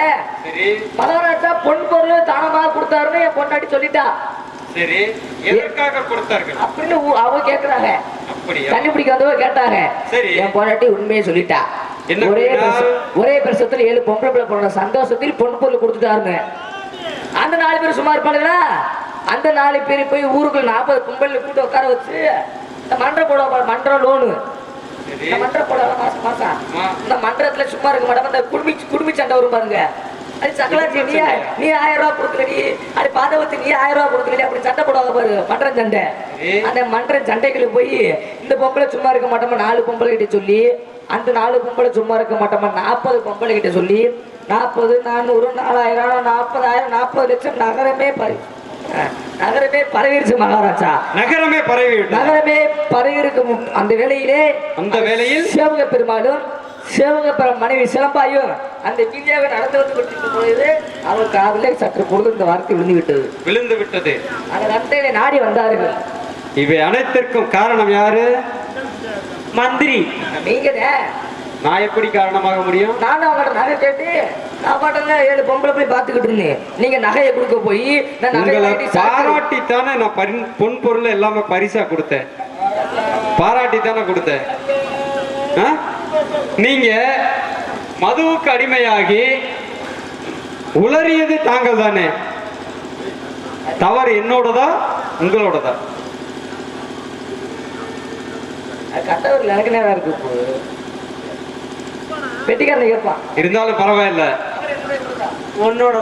மகாராஜா பொன் பொருள் தானமாக கொடுத்தாருன்னு என் பொண்டாட்டி சொல்லிட்டா. சரி, எதற்காக கொடுத்தார்கள் அப்படின்னு அவ கேக்குறாங்க. தண்ணி பிடிக்க வந்தவ கேட்டாங்க. என் பொண்டாட்டி உண்மையை சொல்லிட்டா. ஒரே பிரசவத்தில் 7 பொம்பளை பிள்ளை போன சந்தோஷத்தில் பொன் பொருள் கொடுத்துட்டாருங்க. அந்த 4 பேர் சும்மா இருப்பாளுங்களா? அந்த 4 பேர் போய் ஊருக்குள்ள 40 பொம்பளை கூட்ட உட்கார வச்சு இந்த மன்றம் லோனு மன்றம் போட மாசம் மாசம் இந்த மன்றத்துல சும்மா இருக்க மாட்டாங்க. இந்த குடுமி சண்டை வரும் பாருங்க, அது சக்கலாச்சி நீ 1000 ரூபாய் கொடுக்கலடி, அது பாதவத்து நீ 1000 ரூபாய் கொடுக்கலடி அப்படி சண்டை போடுவாங்க பாரு மன்றம் சண்டை. அந்த மன்றம் சண்டைகளுக்கு போய் இந்த பொம்பளை சும்மா இருக்க மாட்டோமா 4 பொம்பளை கிட்ட சொல்லி, அந்த 4 பொம்பளை சும்மா இருக்க மாட்டோமா 40 பொம்பளை கிட்ட சொல்லி 40 400 4000 40,000 40 லட்சம் நகரமே பரவிருச்சு மகாராஜா. நகரமே பரவிருக்கும் அந்த வேளையில் சிவக பெருமாளும் சிவக மனைவி சிலம்பாயும் அந்த வீதியாக நடந்து வந்து கொண்டிருக்கும் பொழுது அவர் காதலே சற்று பொழுது இந்த வார்த்தை விழுந்து விட்டது. அந்த நந்தையை நாடி வந்தார்கள். இவை அனைத்திற்கும் காரணம் யாரு? மந்திரி. நீங்க நான் எப்படி காரணமாக முடியும்? நானும் அவங்கள்ட்ட நகை கேட்டு நான் பாட்டங்க 7 பொம்பளை போய் பார்த்துக்கிட்டு இருந்தேன். நீங்க நகையை கொடுக்க போய் பாராட்டித்தானே நான் பொன் பொருள் எல்லாமே பரிசா கொடுத்தேன். பாராட்டித்தானே கொடுத்தேன். நீங்க மதுவுக்கு அடிமையாகி உளறியது தாங்கள் தானே. தவறு என்னோடதா உங்களோடதா? கட்டவர்கள் எனக்கு நேரம் இருக்கு. பெட்டிக்காரனை கேட்பான். இருந்தாலும் பரவாயில்ல, உன்னோட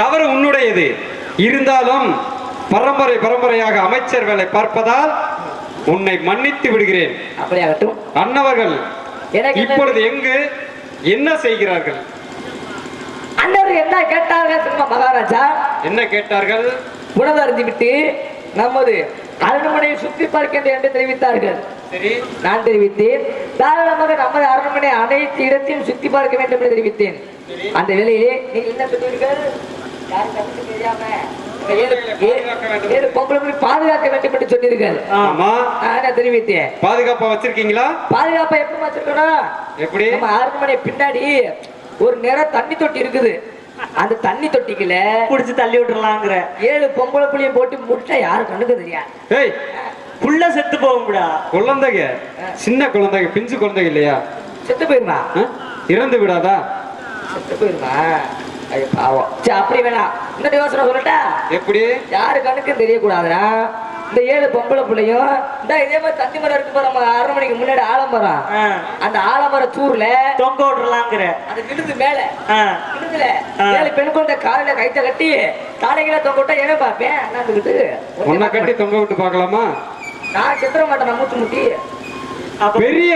தவறு உன்னுடையது. இருந்தாலும் பரம்பரையாக அமைச்சர் வேலை பார்ப்பதால் உன்னை மன்னித்து விடுகிறேன். அப்படியாகட்டும். அன்னவர்கள் இப்பொழுது எங்கு என்ன செய்கிறார்கள்? அன்னவர்கள் என்ன கேட்டார்கள் மகாராஜா? என்ன கேட்டார்கள்? உணவு அருந்திவிட்டு நமது அரண்மனையை சுற்றி பார்க்கின்றேன் என்று தெரிவித்தார்கள். சரி, நான் தெரிவித்தேன். தாராளமாக நமது அரண்மனை அனைத்து இடத்தையும் சுற்றி பார்க்க வேண்டும் என்று தெரிவித்தேன். அந்த வேளையிலே நீங்கள் என்ன சொன்னீர்கள்? பாதுகாக்க வேண்டும் என்று சொன்னீர்கள். தெரிவித்தேன். பாதுகாப்பா வச்சிருக்கீங்களா? பாதுகாப்பா எப்படி வச்சிருக்கணும்? எப்படி? நம்ம அரண்மனை பின்னாடி ஒரு நேரம் தண்ணி தொட்டி இருக்குது. அந்த தண்ணி தொட்டிக்குல புடிச்சு தள்ளி விட்டுறலாங்கிற 7 பொம்பளை புள்ளியும் போட்டு முட்டை யாரு கண்ணுக்கு தெரியாது. புள்ள செத்து போகும்டா. குழந்தைங்க, சின்ன குழந்தைங்க, பிஞ்சு குழந்தைங்க இல்லையா? செத்து போயிருமா? இறந்து விடாதா? செத்து போயிருமா? ஐயோ பாவம். சரி, அப்படி வேணாம். இன்னொரு யோசனை சொல்லட்டா? எப்படி? யாரு கண்ணுக்கும் தெரியக்கூடாதுடா. இந்த 7 பொம்பளை பிள்ளையும் இந்த இதே மாதிரி தண்ணி மரம் இருக்கு பாரு, நம்ம அரண்மனைக்கு முன்னாடி ஆலமரம். அந்த ஆலமர சூர்ல தொங்க விட்டுறலாங்கிற அந்த விழுது மேல விழுதுல 7 பெண் குழந்தை காலையில கைத்த கட்டி தலைகளை தொங்க விட்டா என்ன பாப்பேன்? ஒன்ன கட்டி தொங்க விட்டு பாக்கலாமா? நான் செத்துற மாட்டேன். நான் மூச்சு முட்டி பெரிய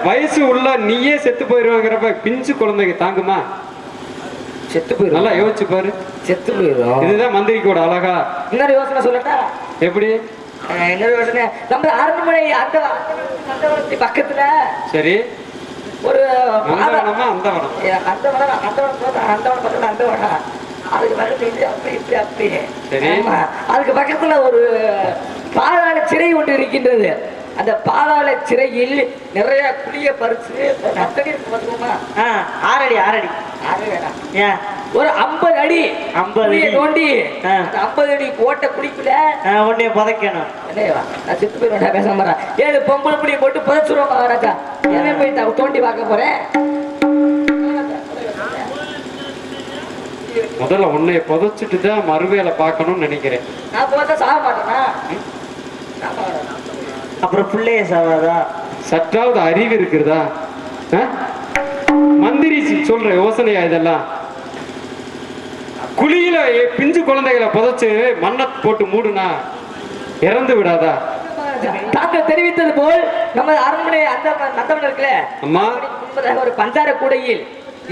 வயசு உள்ள நீயே செத்து போயிருவாங்கிறப்ப பிஞ்சு குழந்தைங்க தாங்குமா? செத்து போயிடும். நல்லா யோசிச்சு பாரு. செத்து போயிடும். இதுதான் மந்திரிக்கோட அழகா. இன்னொரு யோசனை சொல்லட்டா? எப்படி? இன்னொரு யோசனை. நம்ம அரண்மனை அந்த பக்கத்துல சரி ஒரு அந்தவனம் அதுக்கு பக்கத்துல ஒரு பாதாள சிறை ஒன்று இருக்கின்றது. அந்த பாதாள சிறையில் நிறைய குளிய பறிச்சு ஒரு 50 அடி 50 தோண்டி 50 அடி போட்ட குடிக்குல உன்னைய புதைக்கணும். நான் செத்து போய் பேச மாறேன். 7 பொம்பளை புளிய போட்டு புதைச்சிருவோம் மகாராஜா. என்ன போய் தோண்டி பார்க்க போறேன். முதல்ல உன்னைய புதைச்சிட்டு தான் மறுவேலை பார்க்கணும்னு நினைக்கிறேன். நான் பார்த்தா சாக மாட்டேனா? அப்புறம் பிள்ளைய சாவாதா? சற்றாவது அறிவு இருக்கிறதா? மந்திரி சொல்ற யோசனையா இதெல்லாம்? குழியில பிஞ்சு குழந்தைகளை புதைச்சு மண்ணை போட்டு மூடுனா இறந்து விடாதா? தாங்கள் தெரிவித்தது போல் நம்ம அரண்மனை அந்த நந்தவனம் இருக்குல்ல, அம்மா, ஒரு பஞ்சார கூடையில்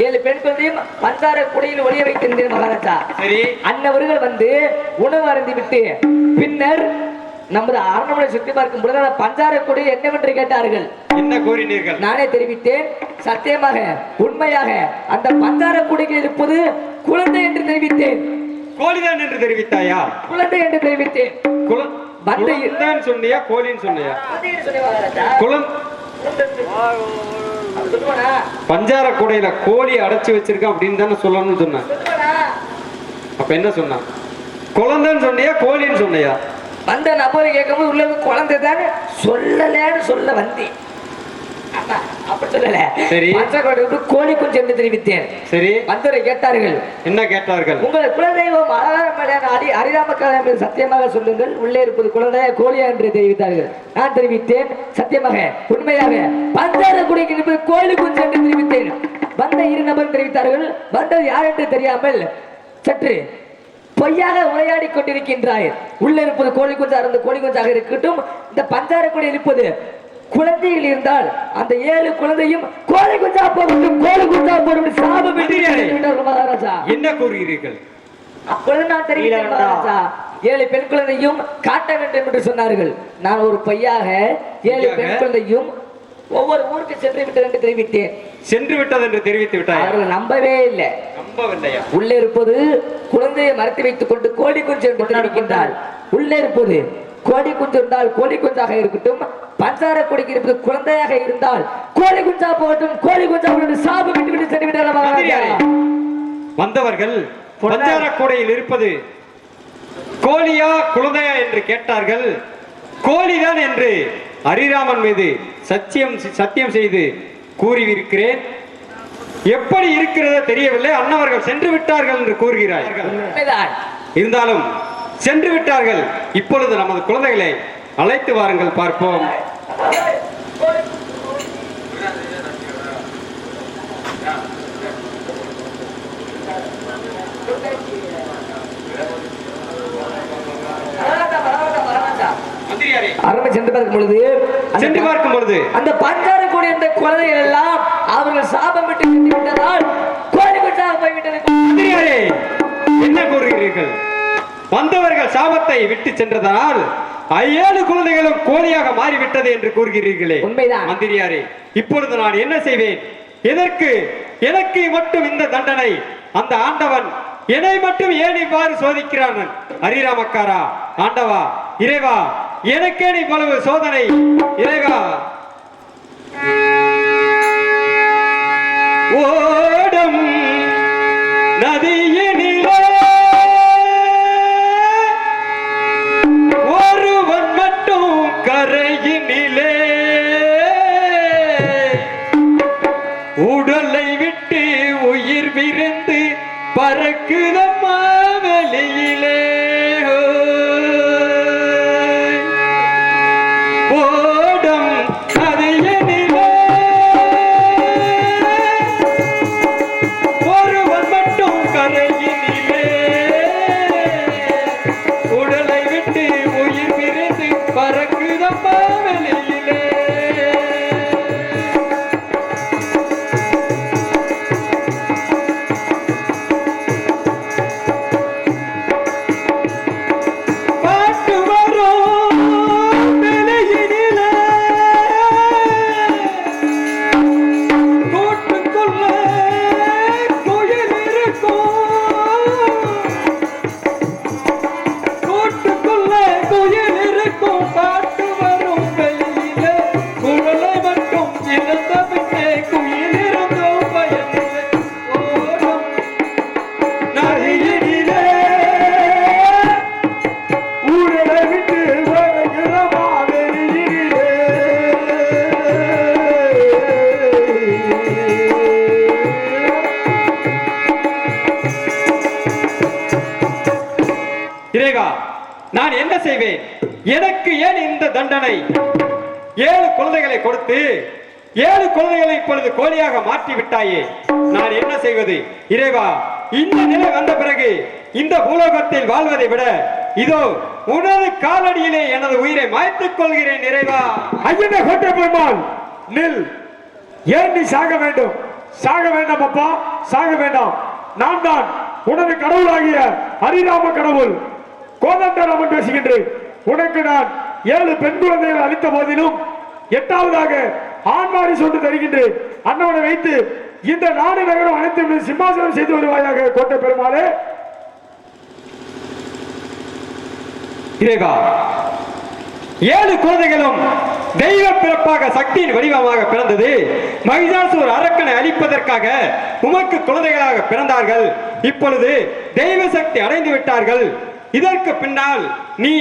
7 பெண் குழந்தையும் பஞ்சார கூடையில் ஒளிய வைத்திருந்தேன் மகாராஜா. சரி, அன்னவர்கள் வந்து உணவு அருந்தி விட்டு பின்னர் நமது அரண்மனை சுற்றி பார்க்கும் பொழுது பஞ்சார கூடை என்னவென்று கேட்டார்கள். என்ன கோரினீர்கள்? நானே தெரிவித்தேன். சத்தியமாக உண்மையாக அந்த பஞ்சார கூடையில் இருப்பது குழந்தை என்று தெரிவித்தேன். கோழிதான் என்று தெரிவித்தாயா? குழந்தை என்று தெரிவித்தேன். சொன்னியா கோழின்னு சொன்னியா? பஞ்சார கூடையில கோழி அடைச்சு வச்சிருக்கேன் அப்படின்னு தானே சொல்லணும்னு சொன்னேன். அப்ப என்ன சொன்ன? குழந்தைன்னு சொன்னியா கோழின்னு சொன்னியா? வந்த நபரை கேட்கும்போது உள்ள குழந்தை தானே சொல்லலன்னு சொல்ல வந்தேன். அப்படி சொல்லல. சரி. பஞ்சகோடி கோழி குஞ்சு என்று தெரிவித்தேன். சரி. வந்தவரை கேட்டார்கள். என்ன கேட்டார்கள்? உங்கள் குலதெய்வம் அரிராமக்காரன் என்று சத்தியமாக சொல்லுங்கள். உள்ளே இருப்பது குழந்தைய கோழியா என்று தெரிவித்தார்கள். நான் தெரிவித்தேன் சத்தியமாக உண்மையாக பஞ்சாரக்குடிக்கு இருப்பது கோழி குஞ்சு என்று தெரிவித்தேன். வந்த இரு நபர் தெரிவித்தார்கள். வந்தது யார் என்று தெரியாமல் சற்று பொய்யாக உரையாடி கொண்டிருக்கின்றாய். உள்ள இருப்பது கோழி குஞ்சா இருந்த கோழி குஞ்சாக இருக்கட்டும், இந்த பஞ்சாரக்குடி இருப்பது குழந்தைகள் இருந்தால் அந்த 7 குழந்தையும் கோழி குஞ்சா போகட்டும், கோழி குஞ்சா போகட்டும் சாபம் மகாராஜா. என்ன கூறுகிறீர்கள்? அப்பொழுது நான் தெரிவித்தேன் மகாராஜா, 7 பெண் குழந்தையும் காட்ட வேண்டும் என்று சொன்னார்கள். நான் ஒரு பொய்யாக 7 பெண் குழந்தையும் ஒவ்வொரு ஊருக்கு சென்று விட்டது என்று தெரிவித்தேன். சென்று விட்டது என்று தெரிவித்து விட்டார். அவர்கள் நம்பவே இல்லை. நம்பவில்லையா? உள்ளே இருப்பது குழந்தையை மறைத்து வைத்துக் கொண்டு கோழி குஞ்சு என்று தெரிவிக்கின்றார். உள்ளே இருப்பது கோழி குஞ்சு இருந்தால் கோழி குஞ்சாக இருக்கட்டும், பஞ்சார கொடிக்கு இருப்பது குழந்தையாக இருந்தால் கோழி குஞ்சா போகட்டும், கோழி குஞ்சா சாபு விட்டு விட்டு சென்று விட்டார். வந்தவர்கள் பஞ்சார கோடையில் இருப்பது கோழியா குழந்தையா என்று கேட்டார்கள். கோழிதான் என்று ஹரிராமன் மீது சத்தியம் செய்து கூறியிருக்கிறேன். எப்படி இருக்கிறதோ தெரியவில்லை. அன்னவர்கள் சென்று விட்டார்கள் என்று கூறுகிறார்கள். இருந்தாலும் சென்று விட்டார்கள். இப்பொழுது நமது குழந்தைகளை அழைத்து வாருங்கள், பார்ப்போம். சென்று பார்க்கும் பொழுது அந்த பஞ்சார கூடிய இந்த குழந்தைகள் எல்லாம் அவர்கள் சாபம் விட்டு விட்டதால் கோழி குஞ்சாக போய்விட்டது. என்ன கூறுகிறீர்கள்? வந்தவர்கள் சாபத்தை விட்டு சென்றதனால் 7 குழந்தைகளும் கோழியாக மாறிவிட்டது என்று கூறுகிறீர்களே. உண்மைதான் மந்திரியாரே. இப்பொழுது நான் என்ன செய்வேன்? எனக்கு மட்டும் இந்த தண்டனை? அந்த ஆண்டவன் என்னை மட்டும் ஏன் இவ்வாறு சோதிக்கிறான்? ஹரிராமக்காரா, ஆண்டவா, இறைவா, எனக்கே நீ பலவு சோதனை. இறைவா, ஓடம் நதியினிலே ஒருவன் மட்டும் கரையினிலே உடலை விட்டு உயிர் விருந்து பறக்குதம்மா வெளியிலே. ஓடம் நதியினிலே ஒருவன் மட்டும் கரையினிலே உடலை விட்டு உயிர் விருந்து பறக்குதம்மா வெளியிலே. நான் என்ன செய்வேன்? எனக்கு ஏன் இந்த தண்டனை? 7 குழந்தைகளை கொடுத்து 7 குழந்தைகளை இப்பொழுது கோழியாக மாற்றி விட்டாயே. நான் என்ன செய்வது? இறைவா, இந்த நிலை வந்த பிறகு இந்த பூலோகத்தில் வாழ்வதை விட இதோ உனது காலடியிலே எனது உயிரை மாய்த்துக் கொள்கிறேன். இறைவா. ஐயனே கோட்டை பெருமாள், நில். ஏன் நீ சாக வேண்டும்? சாக வேண்டாம் அப்பா, சாக வேண்டாம். நான் தான் உனது கடவுளாகிய ஹரிராம கடவுள் கோதண்டராமன் பேசுகின்றேன். உனக்கு நான் 7 பெண் குழந்தைகள் அளித்த போதிலும் 8வதாக ஆண்மாரி சொட்டு தருகின்றேன். அண்ணவனை வைத்து இந்த நாடு நகரம் அனைத்து சிம்மாசனம் செய்து வருவாயாக கோட்டை பெருமாளே. இறைவா, 7 குழந்தைகளும் தெய்வ பிறப்பாக சக்தியின் வடிவமாக பிறந்தது. மகிஷாசூர் அரக்கனை அழிப்பதற்காக உமக்கு குழந்தைகளாக பிறந்தார்கள். இப்பொழுது தெய்வ சக்தி அடைந்து விட்டார்கள். இதற்கு பின்னால் நீ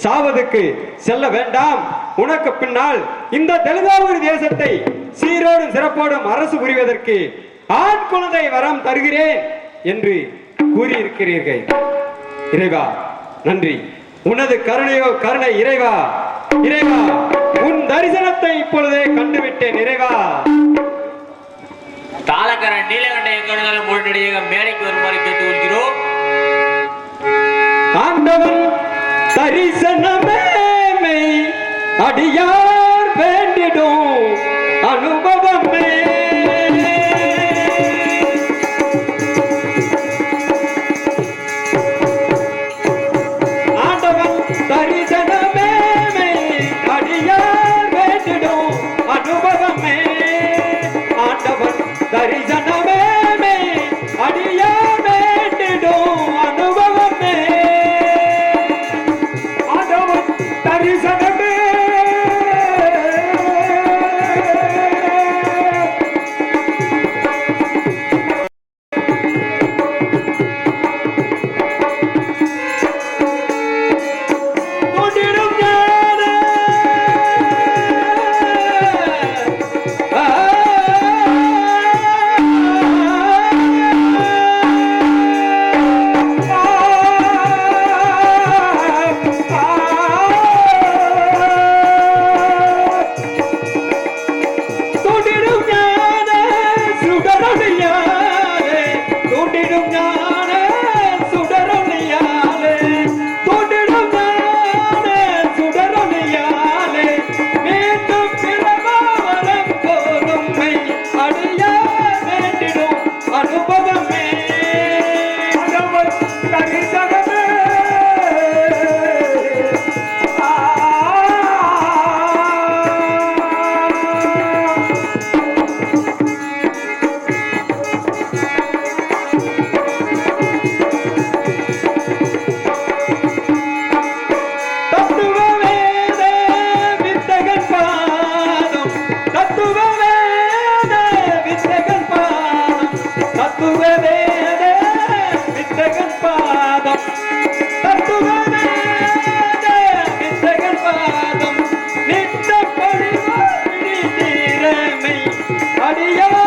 சாவதுக்கு செல்ல வேண்டாம். உனக்கு பின்னால் இந்த தெலுங்காவூர் தேசத்தை சீரோடும் சிறப்போடும் அரசு புரிவதற்கு ஆண் குழந்தை வரம் தருகிறேன் என்று கூறியிருக்கிறீர்கள். இறைவா நன்றி. உனது கருணையோ கருணை இறைவா. இறைவா உன் தரிசனத்தை இப்பொழுதே கண்டுவிட்டேன் இறைவா. தாளக்காரன் நீலகண்ட எங்கனாலும் உடனடியாக மேடைக்கு வருமாறு கேட்டுக்கொள்கிறோம். ஆண்டவன் தரிசனமே அடியார் வேண்டிடும் அனுபவமே. ஆண்டவன் தரிசனமே அடியார் வேண்டிடும் அனுபவமே. ஆண்டவன் தரிசனமே அடியார் வேண்டிடும் அனுபவமே. ஆண்டவன் தரிசனமே கொண்டிடும் ஞான தோண்டிடும் ஞான சுடரொளியாலே. தோண்டிடும் ஞான சுடரொளியாலே. தோண்டிடும் ஞான சுடரொளியாலே. மீண்டும் பிறவாவரம் போதும்மை அடியார் வேண்டிடும் அனுபவமே. ஆண்டவன் தரிசனமே தத்துவ வேத வித்தகன் பாதம். தத்துவ வேத வித்தகன் பாதம். தத்துவ வேத வித்தகன் பாதம். தத்துவ வேத வித்தகன் பாதம். நித்த பழிவாழி தீரமை அடியார்